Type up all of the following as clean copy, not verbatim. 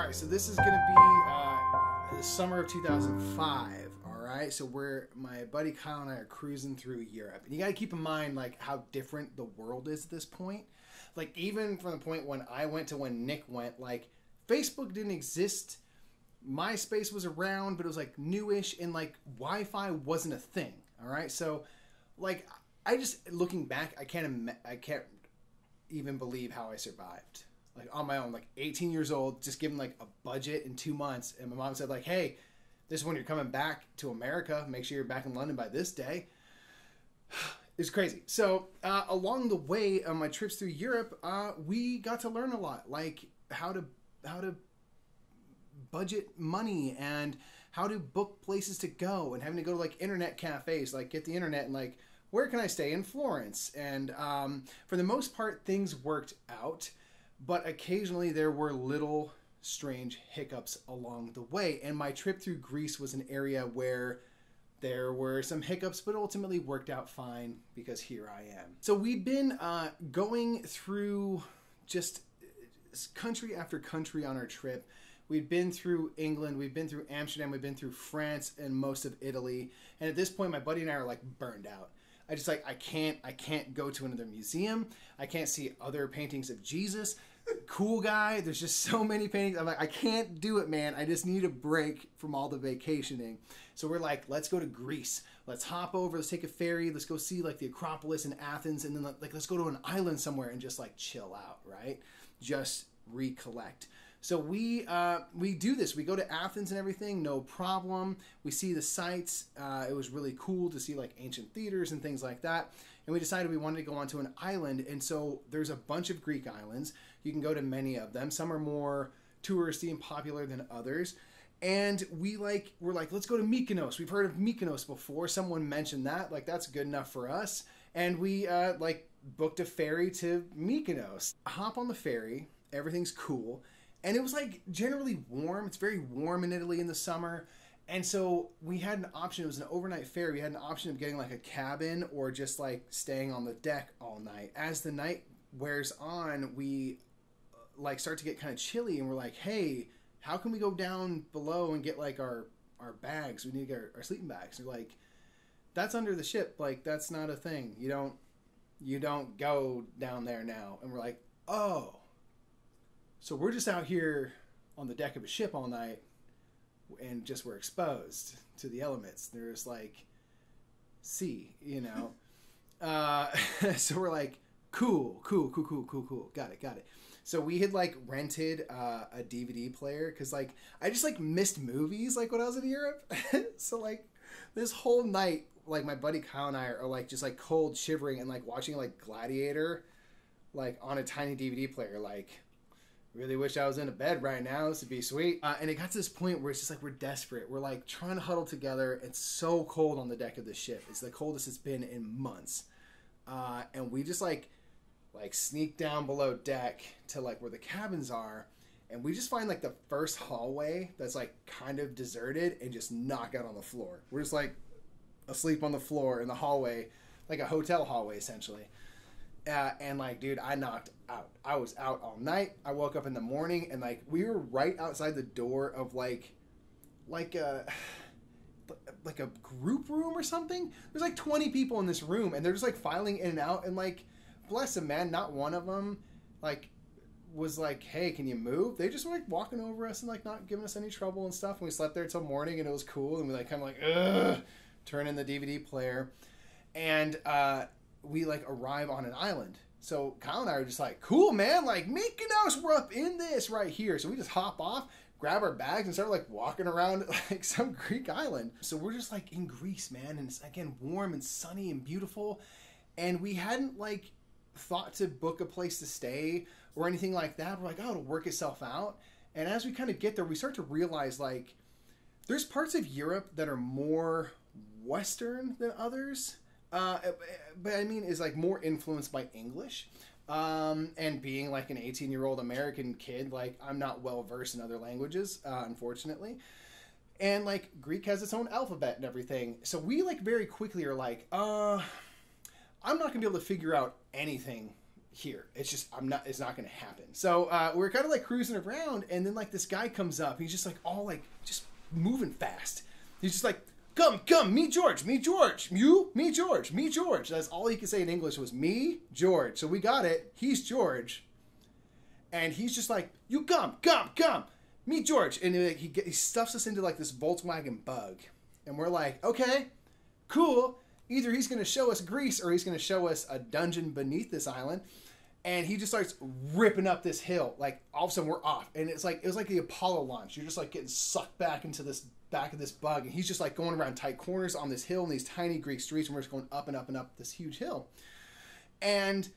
right, so this is going to be the summer of 2005, all right? So my buddy Kyle and I are cruising through Europe. And you got to keep in mind, like, how different the world is at this point. Like, even from the point when I went to when Nick went, like, Facebook didn't exist. MySpace was around, but it was, like, newish, and, like, Wi-Fi wasn't a thing, all right? So, like, I just, looking back, I can't even believe how I survived. Like, on my own, like 18 years old, just given like a budget in 2 months. And my mom said, like, hey, this is when you're coming back to America. Make sure you're back in London by this day. It's crazy. So along the way on my trips through Europe, we got to learn a lot, like how to budget money and how to book places to go, and having to go to like internet cafes, like get the internet and like, where can I stay in Florence? And for the most part, things worked out. But occasionally there were little strange hiccups along the way. And my trip through Greece was an area where there were some hiccups, but ultimately worked out fine because here I am. So we've been going through just country after country on our trip. We've been through England, we've been through Amsterdam, we've been through France and most of Italy. And at this point, my buddy and I are like burned out. I just like, I can't go to another museum. I can't see other paintings of Jesus. Cool guy. There's just so many paintings. I'm like, I can't do it, man. I just need a break from all the vacationing. So we're like, let's go to Greece. Let's hop over. Let's take a ferry. Let's go see like the Acropolis in Athens. And then like, let's go to an island somewhere and just like chill out, right? Just recollect. So we do this. We go to Athens and everything, no problem. We see the sights. It was really cool to see like ancient theaters and things like that. And we decided we wanted to go onto an island. And so there's a bunch of Greek islands. You can go to many of them. Some are more touristy and popular than others. And we're like, let's go to Mykonos. We've heard of Mykonos before. Someone mentioned that. Like, that's good enough for us. And we like booked a ferry to Mykonos. Hop on the ferry. Everything's cool. And it was like generally warm. It's very warm in Italy in the summer. And so we had an option. It was an overnight ferry. We had an option of getting like a cabin or just like staying on the deck all night. As the night wears on, we like start to get kind of chilly, and we're like, hey, how can we go down below and get like our bags? We need to get our sleeping bags. They're like, that's under the ship. Like, that's not a thing. You don't go down there now. And we're like, oh. So we're just out here on the deck of a ship all night, and just we're exposed to the elements. There's like sea, you know. So we're like, cool. Got it. So we had like rented a DVD player because like I just like missed movies like when I was in Europe. So like this whole night, like my buddy Kyle and I are like just like cold shivering and like watching like Gladiator like on a tiny DVD player. Like, really wish I was in a bed right now. This would be sweet. And it got to this point where it's just like we're desperate. We're like trying to huddle together. It's so cold on the deck of the ship. It's the coldest it's been in months. And we just like sneak down below deck to like where the cabins are. And we just find like the first hallway that's like kind of deserted and just knock out on the floor. We're just like asleep on the floor in the hallway, like a hotel hallway essentially. And like, dude, I knocked out. I was out all night. I woke up in the morning and like we were right outside the door of like a group room or something. There's like 20 people in this room and they're just like filing in and out, and like, bless them, man, not one of them like was like, hey, can you move? They just were like walking over us and like not giving us any trouble and stuff. And we slept there till morning and it was cool. And we like kind of like, ugh, turn in the DVD player. And we like arrive on an island. So Kyle and I are just like, cool, man, like Mykonos, we're up in this right here. So we just hop off, grab our bags and start like walking around like some Greek island. So we're just like in Greece, man. And it's again, warm and sunny and beautiful. And we hadn't like thought to book a place to stay or anything like that. We're like, oh, it'll work itself out. And as we kind of get there, we start to realize like there's parts of Europe that are more Western than others. But I mean, is like more influenced by English. And being like an 18-year-old American kid, like I'm not well versed in other languages, unfortunately. And like Greek has its own alphabet and everything. So we like very quickly are like, I'm not gonna be able to figure out anything here. It's just, it's not going to happen. So we're kind of like cruising around, and then like this guy comes up. He's just like all like just moving fast. He's just like, come, me George, me George, you, me George, me George. That's all he could say in English was me George. So we got it. He's George, and he's just like, you come, me George, and he stuffs us into like this Volkswagen Bug, and we're like, okay, cool. Either he's going to show us Greece or he's going to show us a dungeon beneath this island. And he just starts ripping up this hill. Like, all of a sudden, we're off. And it was like the Apollo launch. You're just, like, getting sucked back into this back of this bug. And he's just, like, going around tight corners on this hill in these tiny Greek streets. And we're just going up and up and up this huge hill. And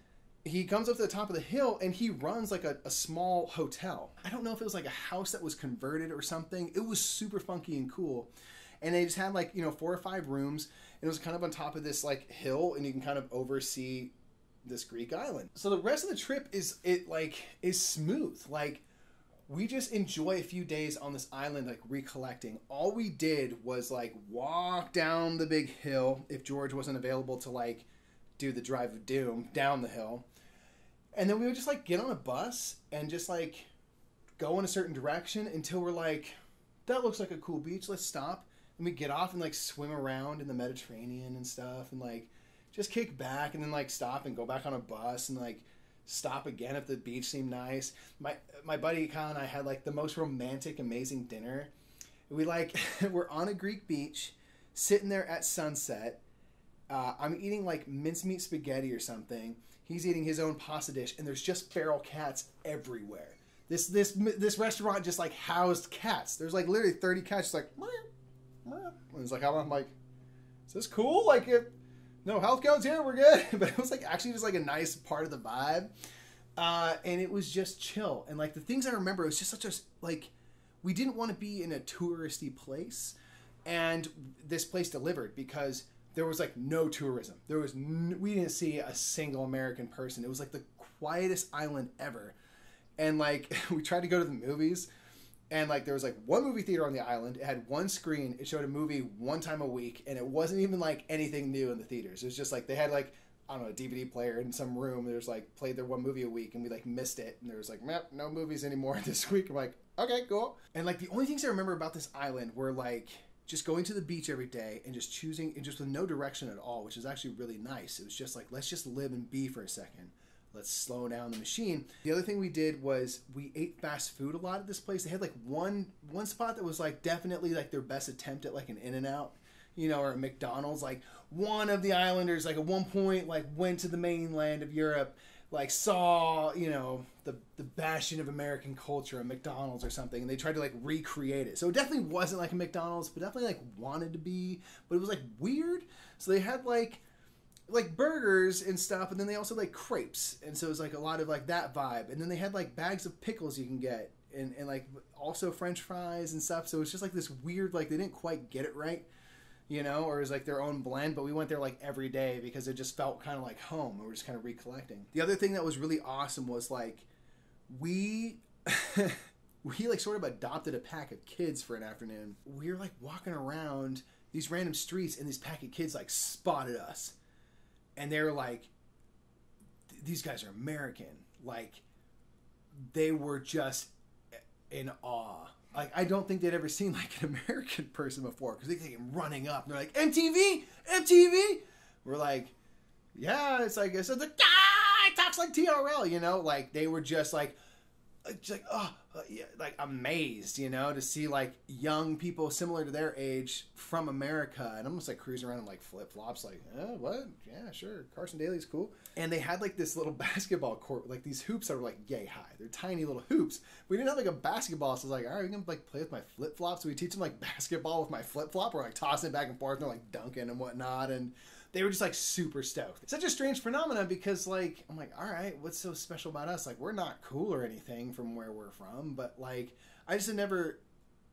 he comes up to the top of the hill, and he runs, like, a small hotel. I don't know if it was, like, a house that was converted or something. It was super funky and cool. And they just had, like, 4 or 5 rooms. And it was kind of on top of this, like, hill. And you can kind of oversee this Greek island. So the rest of the trip is smooth. Like, we just enjoy a few days on this island, like recollecting. All we did was like walk down the big hill if George wasn't available to like do the drive of doom down the hill. And then we would just like get on a bus and just like go in a certain direction until we're like, that looks like a cool beach, let's stop. And we get off and like swim around in the Mediterranean and stuff, and like just kick back and then like stop and go back on a bus and like stop again if the beach seemed nice. My buddy Kyle and I had like the most romantic, amazing dinner. We like we're on a Greek beach, sitting there at sunset. I'm eating like mincemeat spaghetti or something. He's eating his own pasta dish, and there's just feral cats everywhere. This restaurant just like housed cats. There's like literally 30 cats just like meow, meow. And it's like I'm like, is this cool? Like it. No health codes here, we're good. But it was like actually just like a nice part of the vibe. And it was just chill. And like the things I remember, it was just such a, like, we didn't want to be in a touristy place. And this place delivered because there was like no tourism. We didn't see a single American person. It was like the quietest island ever. And like we tried to go to the movies. And like there was like one movie theater on the island. It had one screen. It showed a movie one time a week, and it wasn't even like anything new in the theaters. It was just like they had like, I don't know, a DVD player in some room. There's like played their one movie a week, and we like missed it. And there was like, no movies anymore this week. I'm like, okay, cool. And like the only things I remember about this island were like just going to the beach every day and just choosing, and just with no direction at all, which is actually really nice. It was just like, let's just live and be for a second. Let's slow down the machine. The other thing we did was we ate fast food a lot at this place. They had like one spot that was like definitely like their best attempt at like an In-N-Out, or a McDonald's. Like one of the islanders like at one point like went to the mainland of Europe, like saw, the bastion of American culture, a McDonald's or something, and they tried to like recreate it. So it definitely wasn't like a McDonald's, but definitely like wanted to be, but it was like weird. So they had like burgers and stuff, and then they also like crepes, and so it was like a lot of like that vibe. And then they had like bags of pickles you can get, and like also French fries and stuff. So it's just like this weird, like they didn't quite get it right, or it was like their own blend. But we went there like every day because it just felt kind of like home. We were just kind of recollecting. The other thing that was really awesome was like we like sort of adopted a pack of kids for an afternoon. We were like walking around these random streets, and these pack of kids like spotted us. And they were like, these guys are American. Like, they were just in awe. Like, I don't think they'd ever seen like an American person before, because they came running up and they're like, MTV. We're like, yeah, it's like, it talks like TRL, like they were just like like amazed, to see like young people similar to their age from America, and almost like cruising around in like flip-flops, like, what? Yeah, sure. Carson Daly's cool. And they had like this little basketball court, like these hoops that were like yay high. They're tiny little hoops. We didn't have like a basketball, so I was like, all right, we can like play with my flip-flops. So we teach them like basketball with my flip-flop. We're like tossing it back and forth, and they're like dunking and whatnot, and they were just like super stoked. It's such a strange phenomenon because like, I'm like, all right, what's so special about us? Like, we're not cool or anything from where we're from, but like, I just had never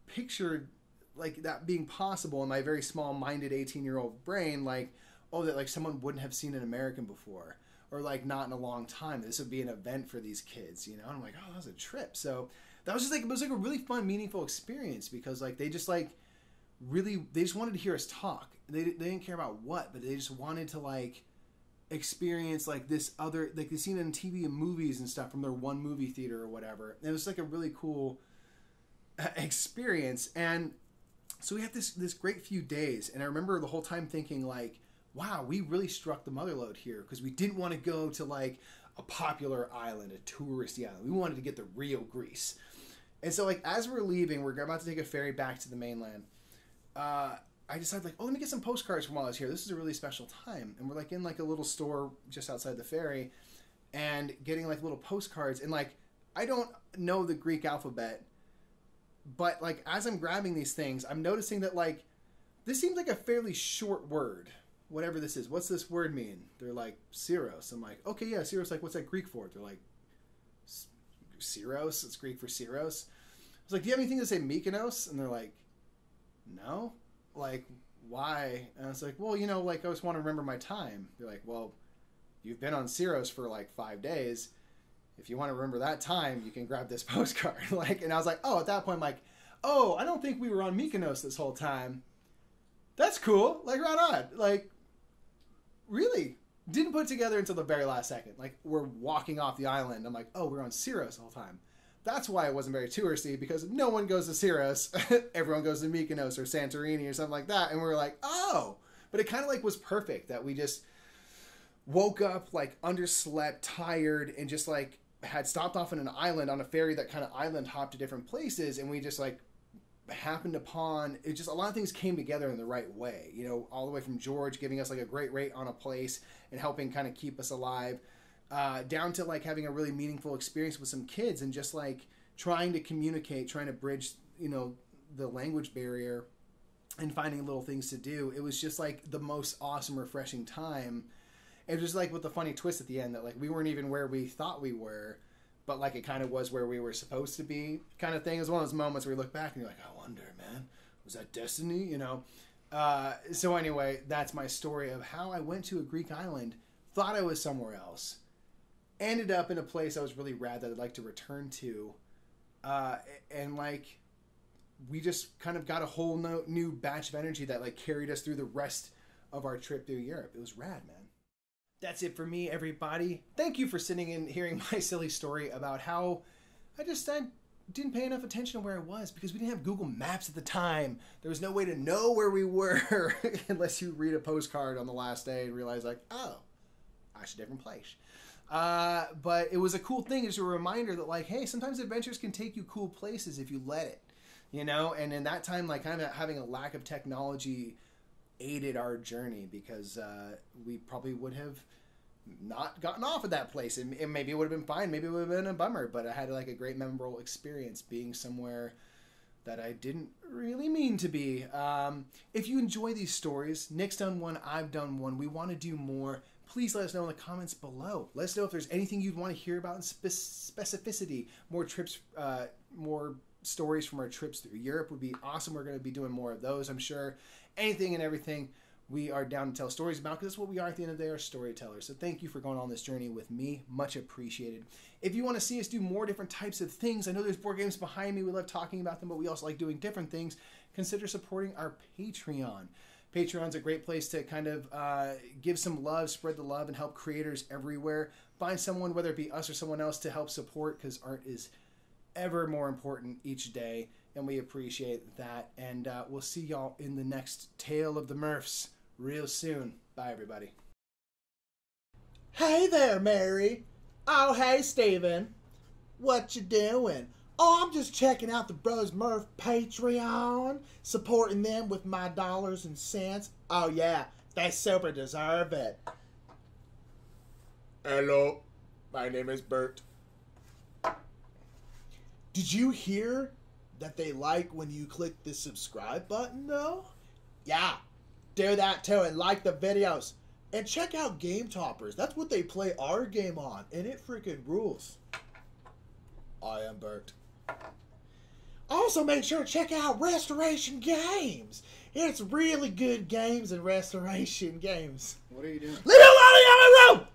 pictured like that being possible in my very small-minded 18-year-old brain. Like, oh, that like someone wouldn't have seen an American before, or like not in a long time. This would be an event for these kids, And I'm like, oh, that was a trip. So that was just like, it was like a really fun, meaningful experience because like they just like really, they just wanted to hear us talk. They didn't care about what, but they just wanted to like experience like this other, like they've seen it in TV and movies and stuff from their one movie theater or whatever. And it was like a really cool experience. And so we had this great few days, and I remember the whole time thinking like, wow, we really struck the mother lode here, because we didn't want to go to like a popular island, a touristy island. We wanted to get the real Greece. And so like as we're leaving, we're about to take a ferry back to the mainland. I decided like, oh, let me get some postcards from while I was here. This is a really special time. And we're like in like a little store just outside the ferry and getting like little postcards. And like, I don't know the Greek alphabet, but like as I'm grabbing these things, I'm noticing that like this seems like a fairly short word, whatever this is. What's this word mean? They're like Syros. I'm like, okay, yeah, Syros. Like, what's that Greek for? They're like Syros. It's Greek for Syros. I was like, do you have anything to say Mykonos? And they're like, no. Like, why? And I was like, well, you know, like I just want to remember my time. They're like, well, you've been on Syros for like 5 days. If you want to remember that time, you can grab this postcard. Like, and I was like, oh, at that point, I'm like, oh, I don't think we were on Mykonos this whole time. That's cool. Like, right on. Like, really? Didn't put it together until the very last second. Like, we're walking off the island. I'm like, oh, we're on Syros the whole time. That's why it wasn't very touristy, because no one goes to Syros. Everyone goes to Mykonos or Santorini or something like that. And we were like, oh. But it kind of like was perfect that we just woke up like underslept, tired, and just like had stopped off on an island on a ferry that kind of island hopped to different places, and we just like happened upon it. Just a lot of things came together in the right way, you know, all the way from George giving us like a great rate on a place and helping kind of keep us alive, down to like having a really meaningful experience with some kids and just like trying to communicate, trying to bridge, you know, the language barrier and finding little things to do. It was just like the most awesome, refreshing time. It was like with the funny twist at the end that like we weren't even where we thought we were, but like it kind of was where we were supposed to be, kind of thing. It was one of those moments where you look back and you're like, I wonder, man, was that destiny? You know? So anyway, that's my story of how I went to a Greek island, thought I was somewhere else, ended up in a place I was really rad that I'd like to return to. And like, we just kind of got a whole new batch of energy that like carried us through the rest of our trip through Europe. It was rad, man. That's it for me, everybody. Thank you for sitting and hearing my silly story about how I didn't pay enough attention to where I was because we didn't have Google Maps at the time. There was no way to know where we were unless you read a postcard on the last day and realize like, oh, I should different place. But it was a cool thing. It's a reminder that like, hey, sometimes adventures can take you cool places if you let it, you know? And in that time, like kind of having a lack of technology aided our journey because we probably would have not gotten off at that place, and maybe it would have been fine, maybe it would have been a bummer, but I had like a great memorable experience being somewhere that I didn't really mean to be. If you enjoy these stories, Nick's done one, I've done one, we want to do more, please let us know in the comments below. Let us know if there's anything you'd want to hear about in specificity. More trips, more stories from our trips through Europe would be awesome. We're going to be doing more of those, I'm sure. Anything and everything we are down to tell stories about, because that's what we are at the end of the day, are storytellers. So thank you for going on this journey with me. Much appreciated. If you want to see us do more different types of things, I know there's board games behind me. We love talking about them, but we also like doing different things. Consider supporting our Patreon. Patreon's a great place to kind of give some love, spread the love, and help creators everywhere. Find someone, whether it be us or someone else, to help support, because art is ever more important each day, and we appreciate that. And we'll see y'all in the next Tale of the Murphs real soon. Bye, everybody. Hey there, Mary. Oh, hey, Steven. What you doing? Oh, I'm just checking out the Brothers Murph Patreon, supporting them with my dollars and cents. Oh, yeah, they super deserve it. Hello, my name is Bert. Did you hear that they like when you click the subscribe button, though? Yeah, do that too and like the videos. And check out Game Toppers. That's what they play our game on, and it freaking rules. I am Bert. Also, make sure to check out Restoration Games. It's really good games and Restoration Games. What are you doing? Leave me alone in my room!